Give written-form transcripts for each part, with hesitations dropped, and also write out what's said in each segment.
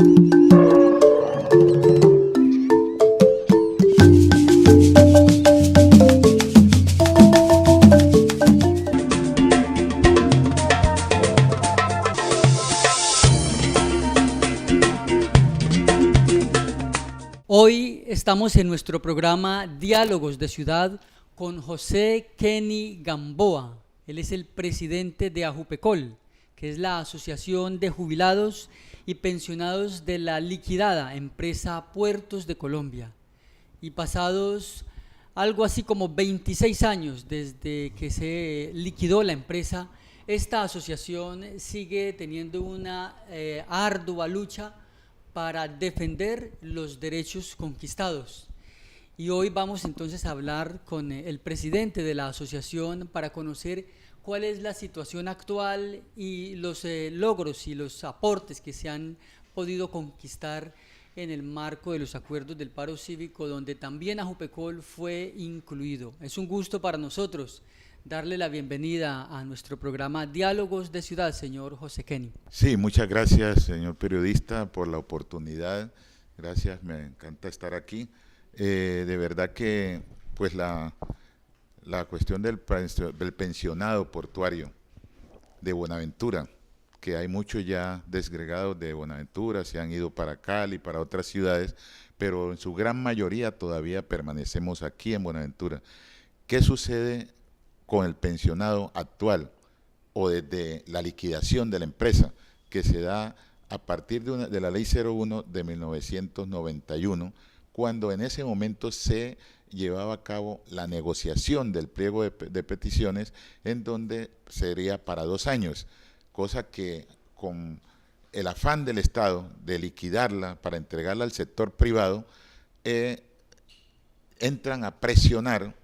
Hoy estamos en nuestro programa Diálogos de Ciudad con José Kenny Gamboa. Él es el presidente de Ajupecol, que es la Asociación de Jubilados y Pensionados de la liquidada empresa Puertos de Colombia. Y pasados algo así como 26 años desde que se liquidó la empresa, esta asociación sigue teniendo una ardua lucha para defender los derechos conquistados. Y hoy vamos entonces a hablar con el presidente de la asociación para conocer cuál es la situación actual y los logros y los aportes que se han podido conquistar en el marco de los acuerdos del paro cívico, donde también Ajupecol fue incluido. Es un gusto para nosotros darle la bienvenida a nuestro programa Diálogos de Ciudad, señor José Kenny. Sí, muchas gracias, señor periodista, por la oportunidad. Gracias, me encanta estar aquí. De verdad que pues la cuestión del pensionado portuario de Buenaventura, que hay muchos ya desgregados de Buenaventura, se han ido para Cali, para otras ciudades, pero en su gran mayoría todavía permanecemos aquí en Buenaventura. ¿Qué sucede con el pensionado actual o desde la liquidación de la empresa que se da a partir de la Ley 01 de 1991, cuando en ese momento se llevaba a cabo la negociación del pliego de peticiones, en donde sería para 2 años, cosa que con el afán del Estado de liquidarla para entregarla al sector privado, entran a presionar,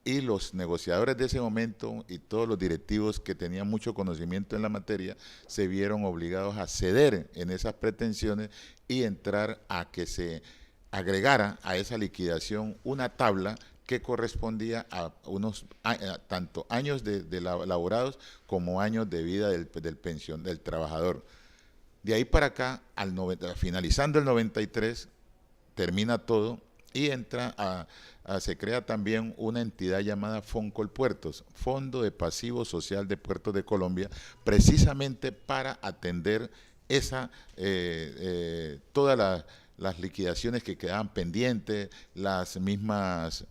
y los negociadores de ese momento y todos los directivos que tenían mucho conocimiento en la materia se vieron obligados a ceder en esas pretensiones y entrar a que se agregara a esa liquidación una tabla que correspondía a unos tanto años de laborados como años de vida del trabajador. De ahí para acá, finalizando el 93, termina todo y entra se crea también una entidad llamada Foncolpuertos, Fondo de Pasivo Social de Puertos de Colombia, precisamente para atender todas las liquidaciones que quedaban pendientes, las mismas,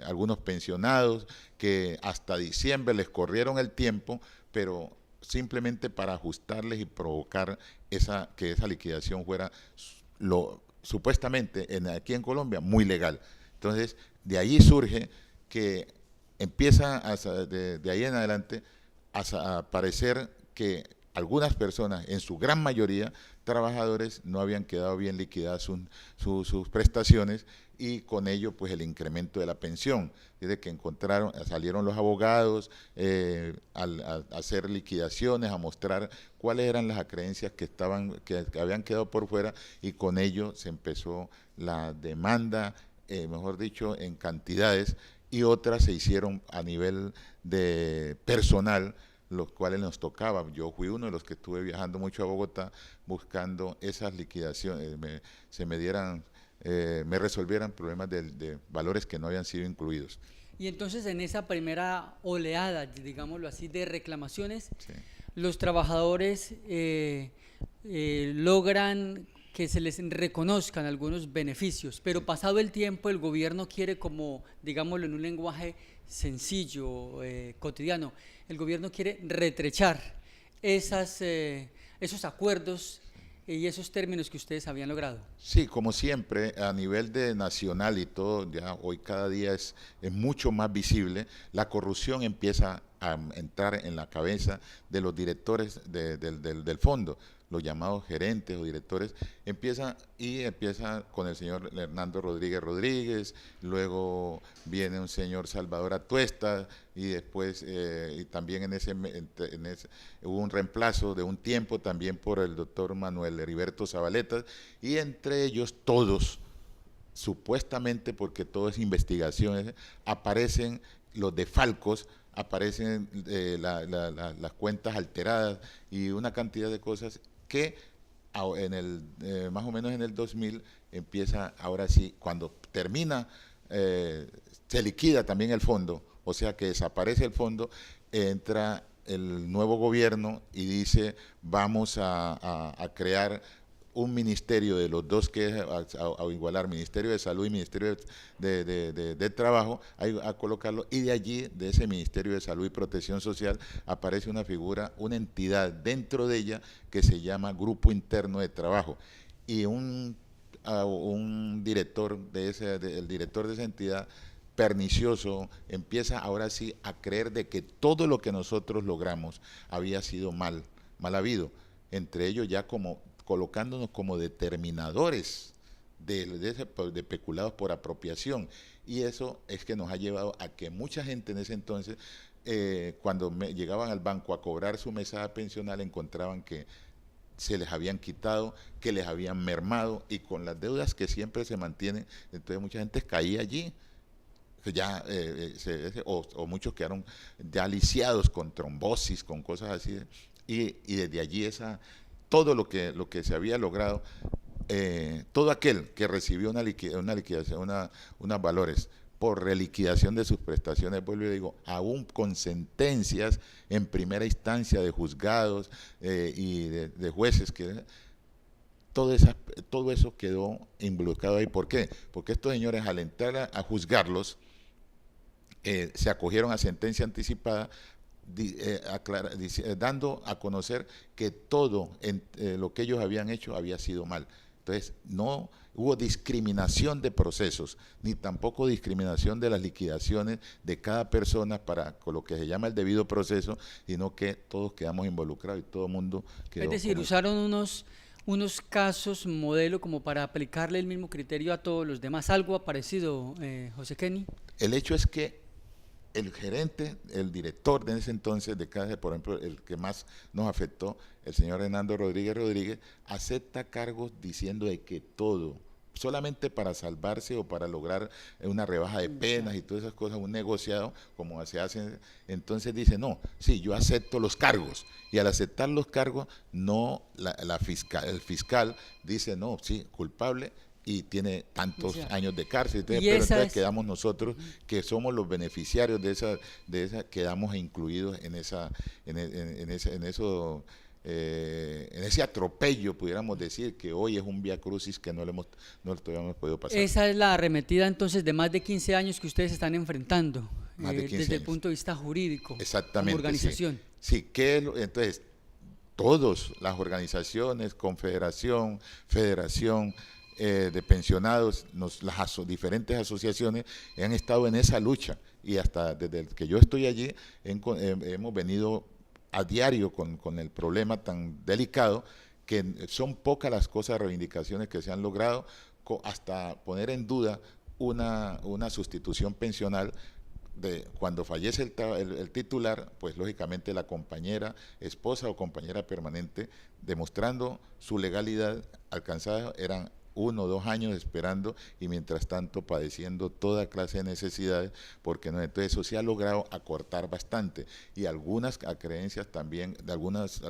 algunos pensionados que hasta diciembre les corrieron el tiempo, pero simplemente para ajustarles y provocar que esa liquidación fuera supuestamente aquí en Colombia muy legal. Entonces, de ahí surge que empieza de ahí en adelante a aparecer que algunas personas, en su gran mayoría trabajadores, no habían quedado bien liquidadas sus prestaciones, y con ello pues el incremento de la pensión. Desde que salieron los abogados a hacer liquidaciones, a mostrar cuáles eran las acreencias que habían quedado por fuera, y con ello se empezó la demanda, mejor dicho, en cantidades, y otras se hicieron a nivel de personal, los cuales nos tocaba. Yo fui uno de los que estuve viajando mucho a Bogotá buscando esas liquidaciones, me resolvieran problemas de valores que no habían sido incluidos. Y entonces en esa primera oleada, digámoslo así, de reclamaciones, Sí. Los trabajadores logran que se les reconozcan algunos beneficios, pero pasado el tiempo el gobierno quiere, como digámoslo en un lenguaje sencillo, cotidiano, el gobierno quiere retrechar esos acuerdos y esos términos que ustedes habían logrado. Sí, como siempre, a nivel de nacional y todo, ya hoy cada día es mucho más visible, la corrupción empieza a entrar en la cabeza de los directores del fondo, los llamados gerentes o directores, empieza con el señor Hernando Rodríguez, luego viene un señor Salvador Atuesta, y después y también en ese hubo un reemplazo de un tiempo también por el doctor Manuel Heriberto Zabaleta, y entre ellos todos, supuestamente porque todo es investigación, aparecen los desfalcos, aparecen las cuentas alteradas y una cantidad de cosas que más o menos en el 2000 empieza, ahora sí, cuando termina, se liquida también el fondo, o sea que desaparece el fondo, entra el nuevo gobierno y dice vamos a crear un ministerio de los dos, que es a igualar Ministerio de Salud y Ministerio de Trabajo, a colocarlo, y de allí, de ese Ministerio de Salud y Protección Social, aparece una figura, una entidad dentro de ella que se llama Grupo Interno de Trabajo, y un director el director de esa entidad, pernicioso, empieza ahora sí a creer de que todo lo que nosotros logramos había sido mal habido, entre ellos ya como colocándonos como determinadores de peculados por apropiación, y eso es que nos ha llevado a que mucha gente en ese entonces, cuando llegaban al banco a cobrar su mesada pensional, encontraban que se les habían quitado, que les habían mermado, y con las deudas que siempre se mantienen, entonces mucha gente caía allí, ya o muchos quedaron ya lisiados con trombosis, con cosas así, y desde allí todo lo que se había logrado, todo aquel que recibió una liquidación, unos valores por reliquidación de sus prestaciones, vuelvo y digo, aún con sentencias en primera instancia de juzgados y de jueces, que todo eso quedó involucrado ahí. ¿Por qué? Porque estos señores, al entrar a juzgarlos, se acogieron a sentencia anticipada, dando a conocer que todo lo que ellos habían hecho había sido mal. Entonces, no hubo discriminación de procesos, ni tampoco discriminación de las liquidaciones de cada persona con lo que se llama el debido proceso, sino que todos quedamos involucrados y todo el mundo quedó. Es decir, usaron unos casos modelo como para aplicarle el mismo criterio a todos los demás. ¿Algo ha parecido, José Kenny? El hecho es que el gerente, el director de ese entonces de Caja, por ejemplo, el que más nos afectó, el señor Hernando Rodríguez, acepta cargos diciendo de que todo, solamente para salvarse o para lograr una rebaja de penas y todas esas cosas, un negociado, como se hace, entonces dice, no, sí, yo acepto los cargos, y al aceptar los cargos, no, el fiscal dice, no, sí, culpable, y tiene tantos años de cárcel, entonces, pero entonces quedamos nosotros, que somos los beneficiarios de esa quedamos incluidos en ese atropello, pudiéramos decir, que hoy es un vía crucis que no lo habíamos podido pasar. Esa es la arremetida entonces de más de 15 años que ustedes están enfrentando, desde el punto de vista jurídico, exactamente, como organización. Sí, entonces, todas las organizaciones, confederación, federación, de pensionados, las diferentes asociaciones han estado en esa lucha, y hasta desde que yo estoy allí hemos venido a diario con el problema tan delicado, que son pocas las cosas, reivindicaciones que se han logrado, hasta poner en duda una sustitución pensional. Cuando fallece el titular, pues lógicamente la compañera, esposa o compañera permanente, demostrando su legalidad alcanzada, eran 1 o 2 años esperando, y mientras tanto padeciendo toda clase de necesidades, porque no, entonces eso se ha logrado acortar bastante, y algunas creencias también de algunos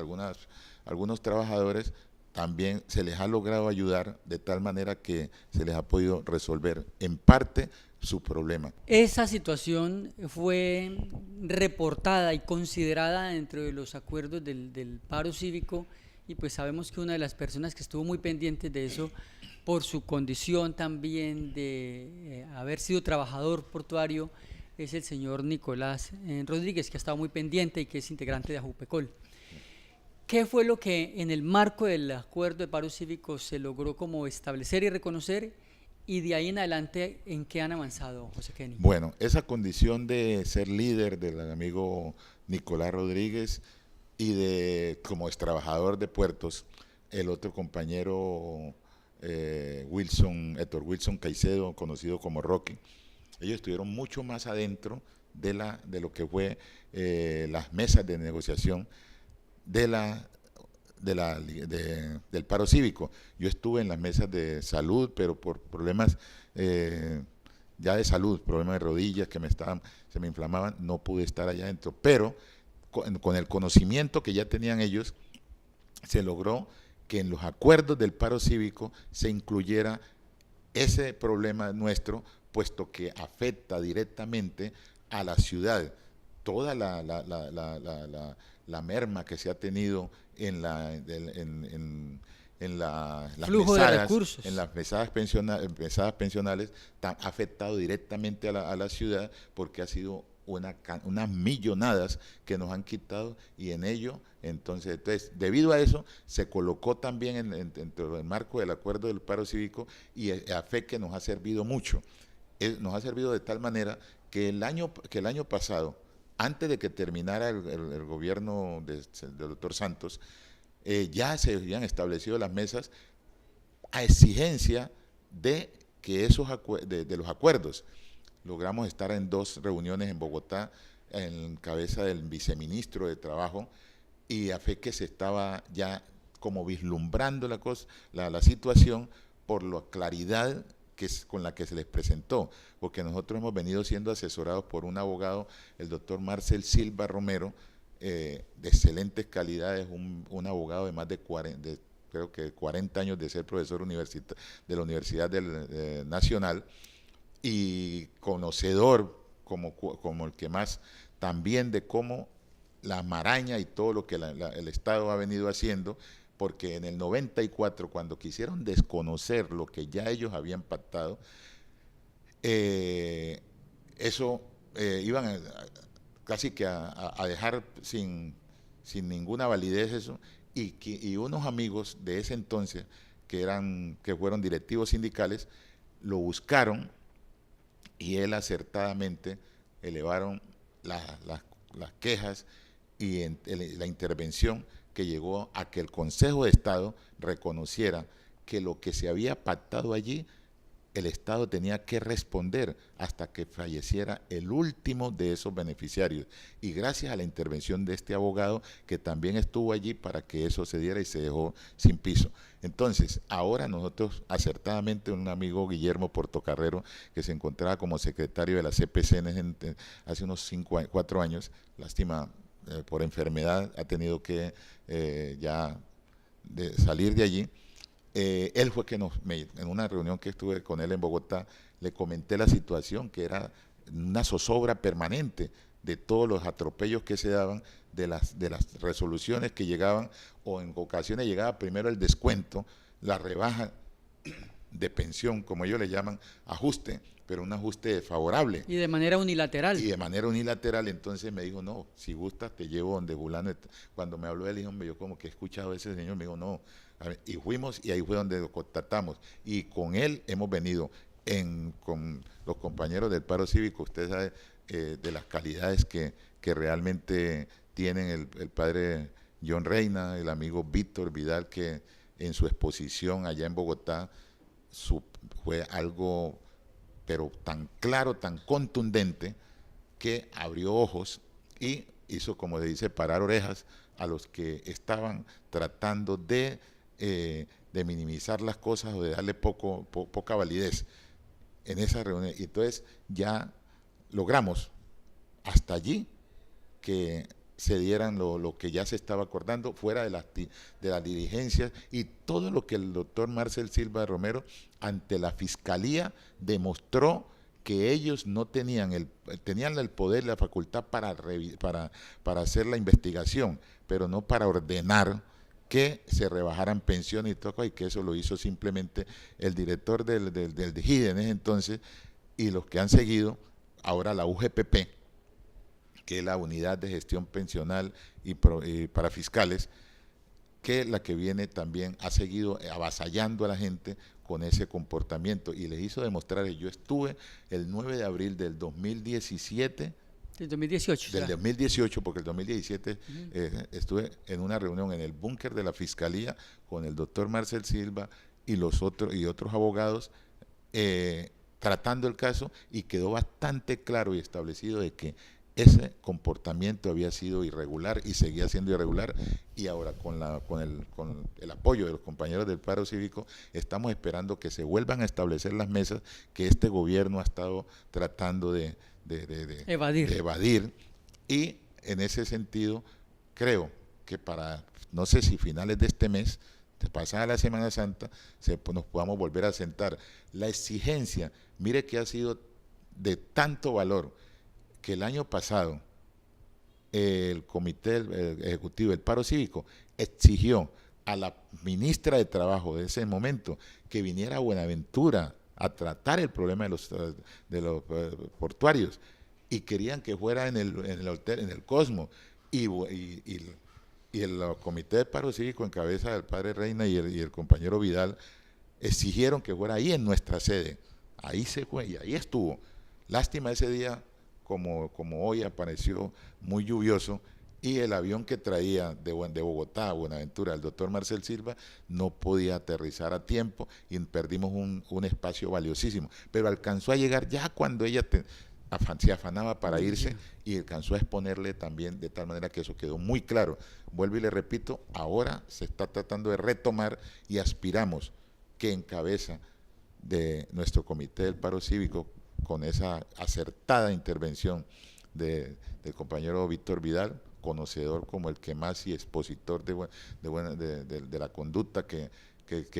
trabajadores también se les ha logrado ayudar de tal manera que se les ha podido resolver en parte su problema. Esa situación fue reportada y considerada dentro de los acuerdos del paro cívico, y pues sabemos que una de las personas que estuvo muy pendiente de eso, por su condición también de haber sido trabajador portuario, es el señor Nicolás Rodríguez, que ha estado muy pendiente y que es integrante de Ajupecol. ¿Qué fue lo que en el marco del acuerdo de paro cívico se logró como establecer y reconocer, y de ahí en adelante en qué han avanzado, José Kenny? Bueno, esa condición de ser líder del amigo Nicolás Rodríguez y como ex trabajador de puertos, el otro compañero Héctor Wilson Caicedo, conocido como Rocky, ellos estuvieron mucho más adentro de lo que fue las mesas de negociación del paro cívico. Yo estuve en las mesas de salud, pero por problemas ya de salud, problemas de rodillas que se me inflamaban, no pude estar allá adentro, pero con el conocimiento que ya tenían ellos, se logró que en los acuerdos del paro cívico se incluyera ese problema nuestro, puesto que afecta directamente a la ciudad. Toda la merma que se ha tenido en las Flujo de mesadas, recursos. en las mesadas pensionales, ha afectado directamente a la ciudad, porque ha sido unas millonadas que nos han quitado, y en ello, entonces, debido a eso, se colocó también dentro del marco del acuerdo del paro cívico, y a fe que nos ha servido mucho. Nos ha servido de tal manera que el año pasado, antes de que terminara el gobierno del doctor Santos, ya se habían establecido las mesas a exigencia de que de los acuerdos. Logramos estar en 2 reuniones en Bogotá, en cabeza del viceministro de Trabajo, y a fe que se estaba ya como vislumbrando la situación por la claridad con la que se les presentó, porque nosotros hemos venido siendo asesorados por un abogado, el doctor Marcel Silva Romero, de excelentes calidades, un abogado de más de 40 años de ser profesor de la Universidad Nacional, y conocedor como el que más también de cómo la maraña y todo lo que el Estado ha venido haciendo, porque en el 94, cuando quisieron desconocer lo que ya ellos habían pactado, iban casi que a dejar sin ninguna validez eso, y unos amigos de ese entonces, que fueron directivos sindicales, lo buscaron, y él acertadamente elevaron las quejas y la intervención, que llegó a que el Consejo de Estado reconociera que lo que se había pactado allí, el Estado tenía que responder hasta que falleciera el último de esos beneficiarios. Y gracias a la intervención de este abogado, que también estuvo allí para que eso se diera, y se dejó sin piso. Entonces, ahora nosotros, acertadamente, un amigo, Guillermo Portocarrero, que se encontraba como secretario de la CPC hace unos 4 años, lástima, por enfermedad ha tenido que ya salir de allí. Él fue que en una reunión que estuve con él en Bogotá, le comenté la situación, que era una zozobra permanente de todos los atropellos que se daban, de las resoluciones que llegaban, o en ocasiones llegaba primero el descuento, la rebaja de pensión, como ellos le llaman, ajuste, pero un ajuste favorable. Y de manera unilateral. Y de manera unilateral. Entonces me dijo, no, si gustas te llevo donde fulano. Cuando me habló del hijo, yo como que he escuchado a ese señor, me dijo, no. Y fuimos, y ahí fue donde lo contactamos. Y con él hemos venido, con los compañeros del paro cívico, usted sabe de las calidades que realmente tienen el padre John Reina, el amigo Víctor Vidal, que en su exposición allá en Bogotá fue algo, pero tan claro, tan contundente, que abrió ojos y hizo, como se dice, parar orejas a los que estaban tratando de minimizar las cosas, o de darle poca validez en esa reunión. Y entonces ya logramos hasta allí que se dieran lo que ya se estaba acordando, fuera de las diligencias, y todo lo que el doctor Marcel Silva Romero ante la Fiscalía demostró que ellos no tenían el poder, la facultad para hacer la investigación, pero no para ordenar que se rebajaran pensiones y todo, y que eso lo hizo simplemente el director del DIGID en ese entonces, y los que han seguido ahora la UGPP, que es la Unidad de Gestión Pensional y para Fiscales, que la que viene también ha seguido avasallando a la gente con ese comportamiento, y les hizo demostrar. Yo estuve el 9 de abril del 2017, del 2018. Del 2018, porque el 2017 estuve en una reunión en el búnker de la Fiscalía con el doctor Marcel Silva y otros abogados, tratando el caso, y quedó bastante claro y establecido de que ese comportamiento había sido irregular y seguía siendo irregular. Y ahora, con el apoyo de los compañeros del paro cívico, estamos esperando que se vuelvan a establecer las mesas que este gobierno ha estado tratando de evadir. Y en ese sentido, creo que no sé si finales de este mes, pasada la Semana Santa, nos podamos volver a sentar. La exigencia, mire que ha sido de tanto valor que el año pasado el Comité Ejecutivo del Paro Cívico exigió a la ministra de Trabajo de ese momento que viniera a Buenaventura a tratar el problema de los portuarios, y querían que fuera en el hotel, en el Cosmo, y el Comité de Paro Cívico en cabeza del padre Reina y el compañero Vidal exigieron que fuera ahí en nuestra sede. Ahí se fue y ahí estuvo. Lástima ese día, como hoy, apareció muy lluvioso, y el avión que traía de Bogotá a Buenaventura, el doctor Marcel Silva, no podía aterrizar a tiempo y perdimos un espacio valiosísimo. Pero alcanzó a llegar ya cuando ella se afanaba para irse, y alcanzó a exponerle también, de tal manera que eso quedó muy claro. Vuelvo y le repito, ahora se está tratando de retomar, y aspiramos que en cabeza de nuestro Comité del Paro Cívico, con esa acertada intervención del compañero Víctor Vidal, conocedor como el que más y expositor de la conducta que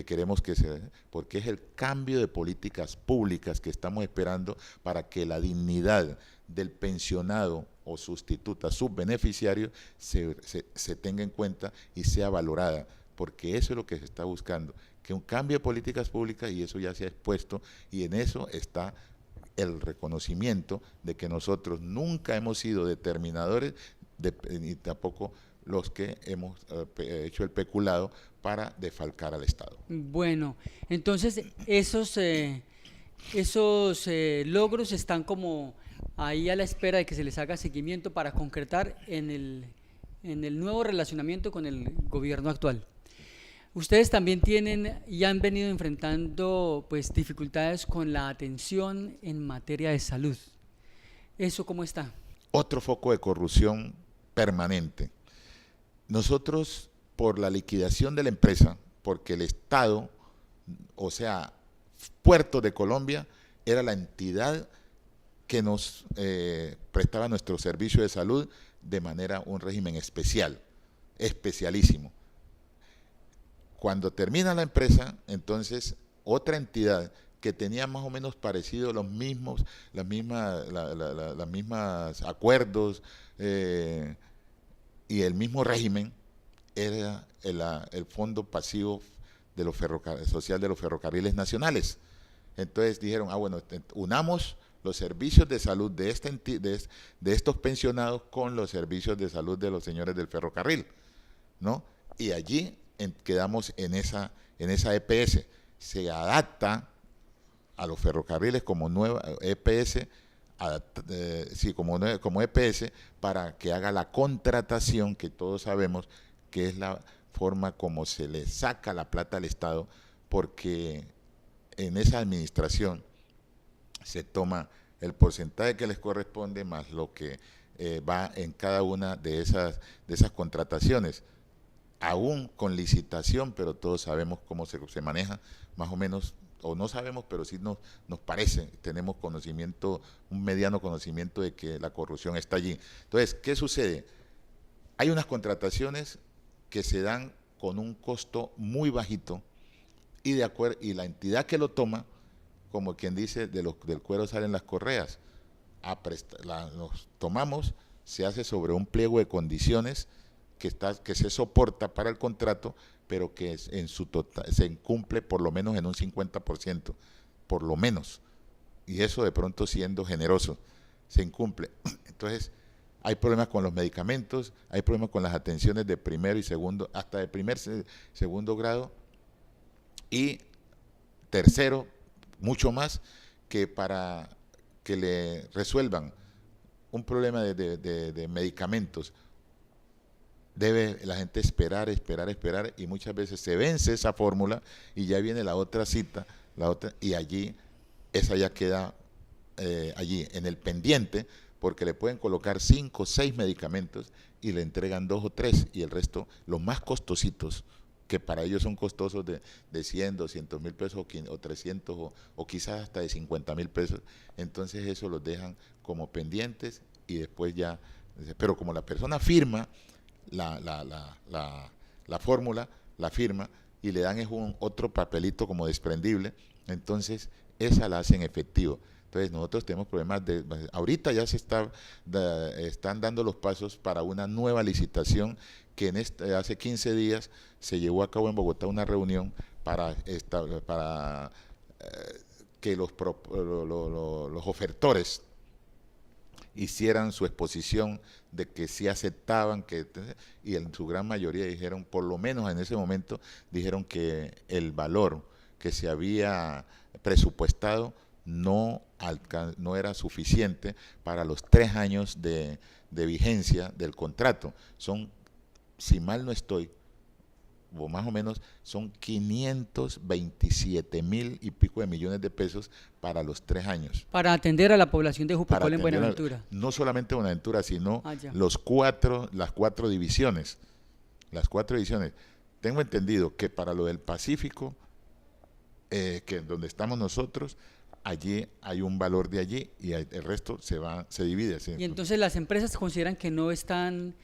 queremos que se dé, porque es el cambio de políticas públicas que estamos esperando para que la dignidad del pensionado o sustituta, subbeneficiario, se tenga en cuenta y sea valorada, porque eso es lo que se está buscando, que un cambio de políticas públicas, y eso ya se ha expuesto, y en eso está el reconocimiento de que nosotros nunca hemos sido determinadores ni tampoco los que hemos hecho el peculado para defalcar al Estado. Bueno, entonces esos logros están como ahí a la espera de que se les haga seguimiento para concretar en el nuevo relacionamiento con el gobierno actual. Ustedes también tienen y han venido enfrentando pues dificultades con la atención en materia de salud. ¿Eso cómo está? Otro foco de corrupción permanente. Nosotros, por la liquidación de la empresa, porque el Estado, o sea, Puertos de Colombia, era la entidad que nos prestaba nuestro servicio de salud de manera, un régimen especial, especialísimo. Cuando termina la empresa, entonces otra entidad que tenía más o menos parecido los mismos acuerdos y el mismo régimen, era el Fondo Pasivo de los Social de los Ferrocarriles Nacionales. Entonces dijeron, bueno, unamos los servicios de salud de estos pensionados con los servicios de salud de los señores del ferrocarril, ¿no? Y allí quedamos en esa EPS. Se adapta a los ferrocarriles como nueva EPS, como EPS, para que haga la contratación, que todos sabemos que es la forma como se le saca la plata al Estado, porque en esa administración se toma el porcentaje que les corresponde más lo que va en cada una de esas contrataciones, aún con licitación, pero todos sabemos cómo se maneja, más o menos, o no sabemos, pero sí nos parece, tenemos conocimiento, un mediano conocimiento de que la corrupción está allí. Entonces, ¿qué sucede? Hay unas contrataciones que se dan con un costo muy bajito, y la entidad que lo toma, como quien dice, del cuero salen las correas. Nos tomamos, se hace sobre un pliego de condiciones que se soporta para el contrato, pero que en su se incumple por lo menos en un 50%, por lo menos. Y eso, de pronto, siendo generoso, se incumple. Entonces, hay problemas con los medicamentos, hay problemas con las atenciones de primero y segundo, hasta de segundo grado, y tercero, mucho más, que para que le resuelvan un problema de medicamentos, debe la gente esperar, y muchas veces se vence esa fórmula y ya viene la otra cita, y allí, esa ya queda allí en el pendiente, porque le pueden colocar 5 o 6 medicamentos y le entregan 2 o 3, y el resto, los más costositos, que para ellos son costosos de 100, 200 mil pesos o 300 o quizás hasta de 50 mil pesos, entonces eso los dejan como pendientes, y después ya, pero como la persona firma la fórmula, la firma, y le dan es otro papelito como desprendible, entonces esa la hacen efectivo. Entonces nosotros tenemos problemas ahorita ya están dando los pasos para una nueva licitación que hace 15 días se llevó a cabo en Bogotá una reunión para que los ofertores hicieran su exposición de que sí aceptaban, y en su gran mayoría dijeron, por lo menos en ese momento, dijeron que el valor que se había presupuestado no era suficiente para los 3 años de vigencia del contrato. Son, si mal no estoy, o más o menos, son 527.000 y pico de millones de pesos para los 3 años. Para atender a la población de Ajupecol en Buenaventura. No solamente Buenaventura, sino las 4 divisiones. Las 4 divisiones. Tengo entendido que para lo del Pacífico, que donde estamos nosotros, allí hay un valor de allí y el resto se divide. ¿Sí? Y entonces las empresas consideran que no está el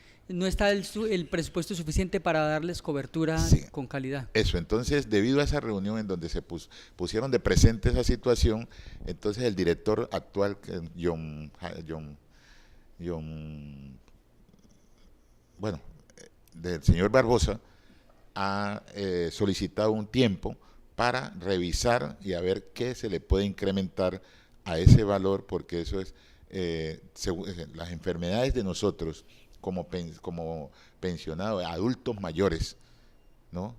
presupuesto suficiente para darles cobertura con calidad. Eso, entonces debido a esa reunión en donde se pusieron de presente esa situación, entonces el director actual, del señor Barbosa, ha solicitado un tiempo para revisar y a ver qué se le puede incrementar a ese valor, porque eso es, las enfermedades de nosotros como pensionados, adultos mayores, ¿no?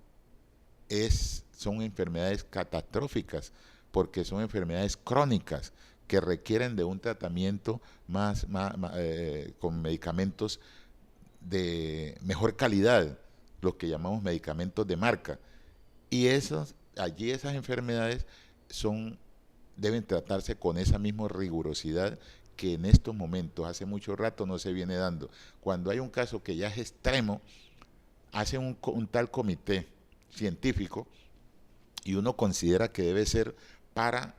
Son enfermedades catastróficas, porque son enfermedades crónicas que requieren de un tratamiento con medicamentos de mejor calidad, los que llamamos medicamentos de marca. Y esas enfermedades deben tratarse con esa misma rigurosidad que en estos momentos, hace mucho rato, no se viene dando. Cuando hay un caso que ya es extremo, hace un tal comité científico y uno considera que debe ser para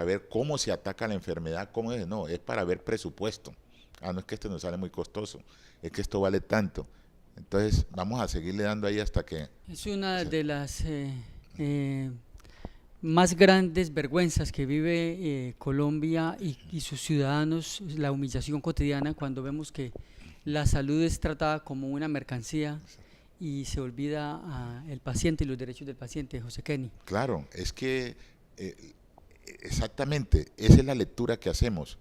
ver cómo se ataca la enfermedad, cómo es. No, es para ver presupuesto. No es que esto nos sale muy costoso, es que esto vale tanto. Entonces vamos a seguirle dando ahí hasta que... Es una de las más grandes vergüenzas que vive Colombia y sus ciudadanos, la humillación cotidiana cuando vemos que la salud es tratada como una mercancía y se olvida el paciente y los derechos del paciente. José Kenny. Claro, es que exactamente, esa es la lectura que hacemos.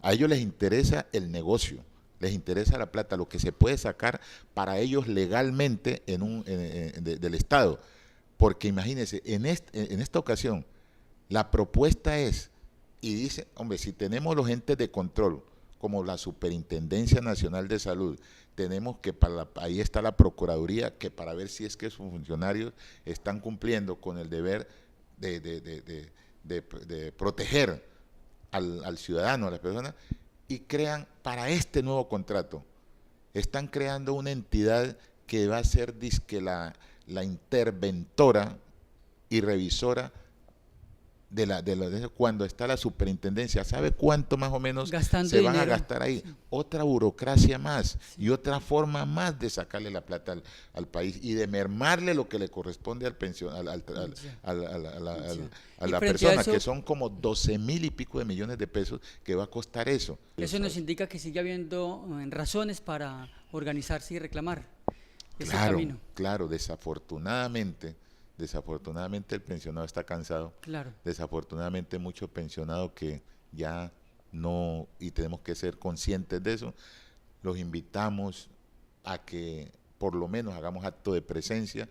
A ellos les interesa el negocio, les interesa la plata, lo que se puede sacar para ellos legalmente del Estado. Porque imagínense, en esta ocasión, la propuesta es, y dice, hombre, si tenemos los entes de control, como la Superintendencia Nacional de Salud, tenemos que, ahí está la Procuraduría, que para ver si es que sus funcionarios están cumpliendo con el deber de proteger al ciudadano, a las personas, y crean para este nuevo contrato, están creando una entidad que va a ser dizque la interventora y revisora cuando está la superintendencia. ¿Sabe cuánto más o menos se van a gastar ahí? Sí. Otra burocracia más, sí, y otra forma más de sacarle la plata al país y de mermarle lo que le corresponde a la persona, que son como 12.000 y pico de millones de pesos que va a costar eso. Eso nos indica que sigue habiendo razones para organizarse y reclamar ese camino. Claro, desafortunadamente el pensionado está cansado. Claro. Desafortunadamente muchos pensionados que ya no, y tenemos que ser conscientes de eso. Los invitamos a que por lo menos hagamos acto de presencia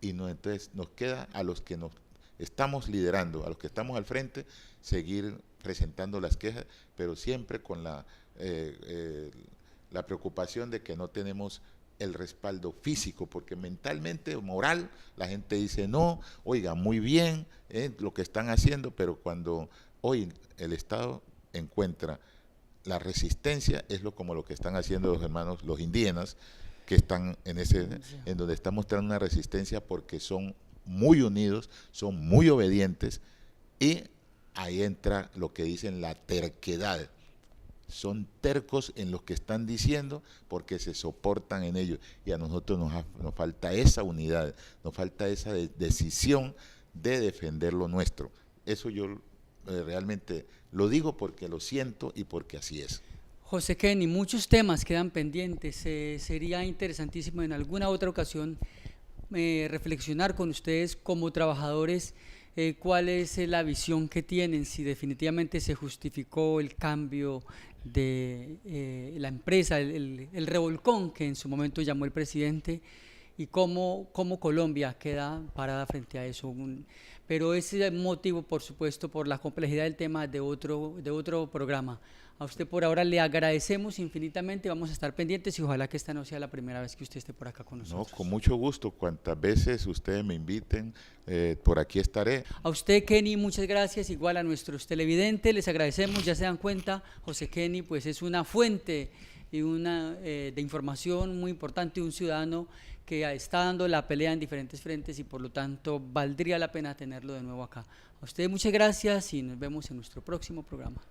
y entonces nos queda a los que nos estamos liderando, a los que estamos al frente, seguir presentando las quejas, pero siempre con la preocupación de que no tenemos el respaldo físico, porque mentalmente o moral la gente dice no, oiga, muy bien lo que están haciendo, pero cuando hoy el Estado encuentra la resistencia, es como lo que están haciendo los hermanos, los indígenas, que están en donde están mostrando una resistencia porque son muy unidos, son muy obedientes, y ahí entra lo que dicen la terquedad. son tercos en lo que están diciendo porque se soportan en ello, y a nosotros nos falta esa unidad, nos falta esa decisión de defender lo nuestro. Eso yo realmente lo digo porque lo siento y porque así es. José Kenny, muchos temas quedan pendientes. Sería interesantísimo en alguna otra ocasión reflexionar con ustedes como trabajadores cuál es la visión que tienen, si definitivamente se justificó el cambio de la empresa, el revolcón que en su momento llamó el presidente, y cómo Colombia queda parada frente a eso. Pero ese es motivo, por supuesto, por la complejidad del tema de otro programa. A usted por ahora le agradecemos infinitamente, vamos a estar pendientes y ojalá que esta no sea la primera vez que usted esté por acá con nosotros. No, con mucho gusto, cuantas veces ustedes me inviten, por aquí estaré. A usted, Kenny, muchas gracias, igual a nuestros televidentes, les agradecemos. Ya se dan cuenta, José Kenny pues es una fuente y de información muy importante, un ciudadano que está dando la pelea en diferentes frentes y por lo tanto valdría la pena tenerlo de nuevo acá. A ustedes muchas gracias y nos vemos en nuestro próximo programa.